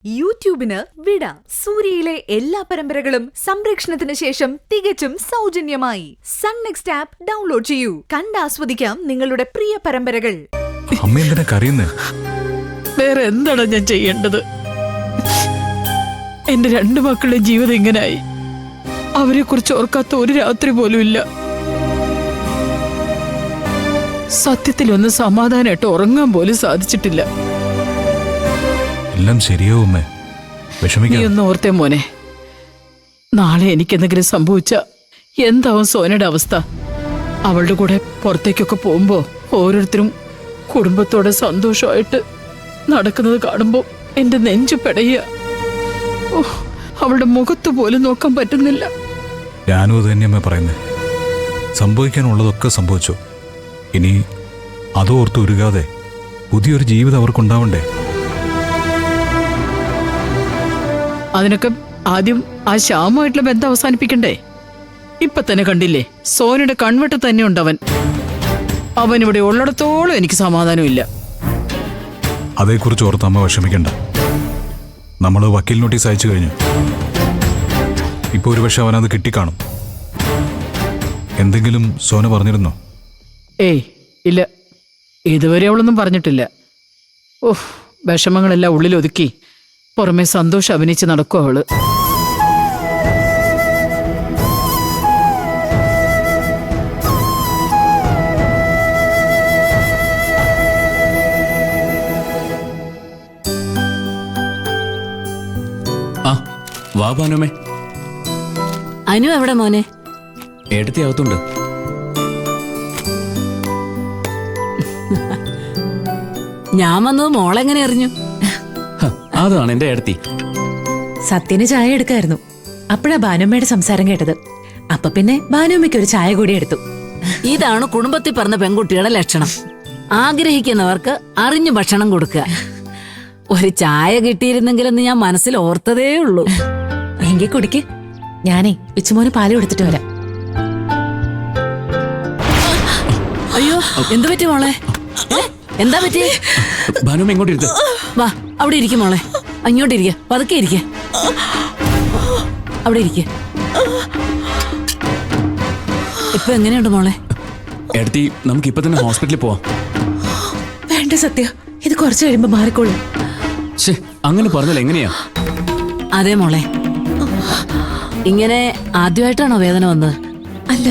യൂട്യൂബിന് വിട. സൂര്യയിലെ എല്ലാ പരമ്പരകളും സംരക്ഷണത്തിന് ശേഷം തികച്ചും സൗജന്യമായി സൺ നെക്സ്റ്റ് ആപ്പ് ഡൗൺലോഡ് ചെയ്യൂ. കണ്ടാസ്വദിക്കാം നിങ്ങളുടെ പ്രിയ പരമ്പരകൾ. അമ്മ എന്തിനാ കരയുന്നേ? വേറെ എന്താണ് ഞാൻ ചെയ്യേണ്ടത്? എന്റെ രണ്ടു മക്കളുടെ ജീവിതം ഇങ്ങനായി. അവരെ കുറിച്ച് ഓർക്കാത്ത ഒരു രാത്രി പോലും ഇല്ല. സത്യത്തിൽ ഒന്ന് സമാധാനമായിട്ട് ഉറങ്ങാൻ പോലും സാധിച്ചിട്ടില്ല. എല്ലാം ശരിയാവും അമ്മേ, നീ വിഷമിക്കാതെ. ഒന്ന് ഓർത്തേ മോനെ, നാളെ എനിക്കെന്തെങ്കിലും സംഭവിച്ച എന്താവും സോനയുടെ അവസ്ഥ? അവളുടെ കൂടെ പുറത്തേക്കൊക്കെ പോകുമ്പോ ഓരോരുത്തരും കുടുംബത്തോടെ സന്തോഷമായിട്ട് നടക്കുന്നത് കാണുമ്പോ എന്റെ നെഞ്ചു പെടയുക. അവളുടെ മുഖത്ത് പോലും നോക്കാൻ പറ്റുന്നില്ല. ഞാനും അത് തന്നെ അമ്മ പറയുന്നേ. സംഭവിക്കാനുള്ളതൊക്കെ സംഭവിച്ചു. ഇനി അതോർത്ത് ഉരുകാതെ പുതിയൊരു ജീവിതം അവർക്കുണ്ടാവണ്ടേ? അതിനൊക്കെ ആദ്യം ആ ശ്യാമുമായിട്ടുള്ള ബന്ധം അവസാനിപ്പിക്കണ്ടേ? ഇപ്പൊ തന്നെ കണ്ടില്ലേ, സോനയുടെ കൺവെട്ട് തന്നെ ഉണ്ടവൻ. അവൻ ഇവിടെ ഉള്ളിടത്തോളം എനിക്ക് സമാധാനമില്ല. അതേക്കുറിച്ച് ഓർത്ത് അമ്മ വിഷമിക്കണ്ട. നമ്മൾ വക്കീൽ നോട്ടീസ് അയച്ചു കഴിഞ്ഞു. ഇപ്പൊ ഒരുപക്ഷെ അവനത് കിട്ടിക്കാണും. എന്തെങ്കിലും സോന പറഞ്ഞിരുന്നോ? ഏയ് ഇല്ല, ഇതുവരെ അവളൊന്നും പറഞ്ഞിട്ടില്ല. ഓഹ്, വിഷമങ്ങളെല്ലാം ഉള്ളിലൊതുക്കി പുറമെ സന്തോഷം അഭിനയിച്ച് നടക്കും അവള്. ആ വാ ഭാനുമേ. അനു എവിടെ മോനെ? ഏട്ടത്തി അകത്തുണ്ട്. ഞാൻ വന്നത് മോളെങ്ങനെ അറിഞ്ഞു? അതാണ് എന്റെ ഏട്ടത്തി. സത്യന് ചായ എടുക്കായിരുന്നു. അപ്പോഴാ ഭാനുമ്മയുടെ സംസാരം കേട്ടത്. അപ്പൊ പിന്നെ ഭാനുമ്മയ്ക്ക് ഒരു ചായ കൂടി എടുത്തു. ഇതാണ് കുടുംബത്തിൽ പറഞ്ഞ പെൺകുട്ടിയുടെ ലക്ഷണം. ആഗ്രഹിക്കുന്നവർക്ക് അറിഞ്ഞു ഭക്ഷണം കൊടുക്കുക. ഒരു ചായ കിട്ടിയിരുന്നെങ്കിലെന്ന് ഞാൻ മനസ്സിൽ ഓർത്തതേ ഉള്ളൂ. എങ്കിൽ കുടിക്ക്. ഞാനേ പിച്ചുമോന് പാല് കൊടുത്തിട്ട് വരാം. അയ്യോ, എന്തു പറ്റി മോളെ? എന്താ പറ്റി? ഭാനുമ ഇങ്ങോട്ട് ഇരുത്ത്. വാ, അവിടെ ഇരിക്കും മോളെ. അങ്ങോട്ടിരിക്ക, പതുക്കെ ഇരിക്ക. അവിടെ ഇരിക്ക. ഇപ്പൊ എങ്ങനെയുണ്ട് മോളെ? ഏട്ടത്തി, നമുക്ക് ഇപ്പൊ തന്നെ ഹോസ്പിറ്റലിൽ പോവാം. വേണ്ട സത്യ, ഇത് കുറച്ച് കഴിയുമ്പോ മാറിക്കോളൂ. ശേ, അങ്ങനെ പറഞ്ഞാൽ എങ്ങനെയാ? അതെ മോളെ, ഇങ്ങനെ ആദ്യമായിട്ടാണോ വേദന വന്നത്? അല്ല,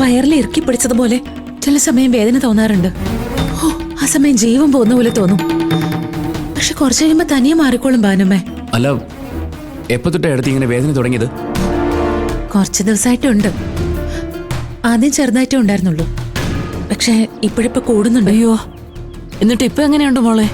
വയറിൽ ഇറുക്കി പിടിച്ചതുപോലെ ചില സമയം വേദന തോന്നാറുണ്ട്. ആ സമയം ജീവൻ പോകുന്ന പോലെ തോന്നും. പക്ഷെ കുറച്ച് കഴിയുമ്പോ തനിയെ മാറിക്കോളും ഭാനുമ്മേ. അല്ല, എപ്പോ തൊട്ടാ ഏട്ടത്തി ഇങ്ങനെ വേദന തുടങ്ങിയത്? കുറച്ച് ദിവസമായിട്ടുണ്ട്. ആദ്യം ചെറുതായിട്ടേ ഉണ്ടായിരുന്നുള്ളൂ. പക്ഷെ ഇപ്പോഴിപ്പോ കൂടുന്നുണ്ട്. അയ്യോ, എന്നിട്ട് ഇപ്പൊ എങ്ങനെയുണ്ട് മോളെ?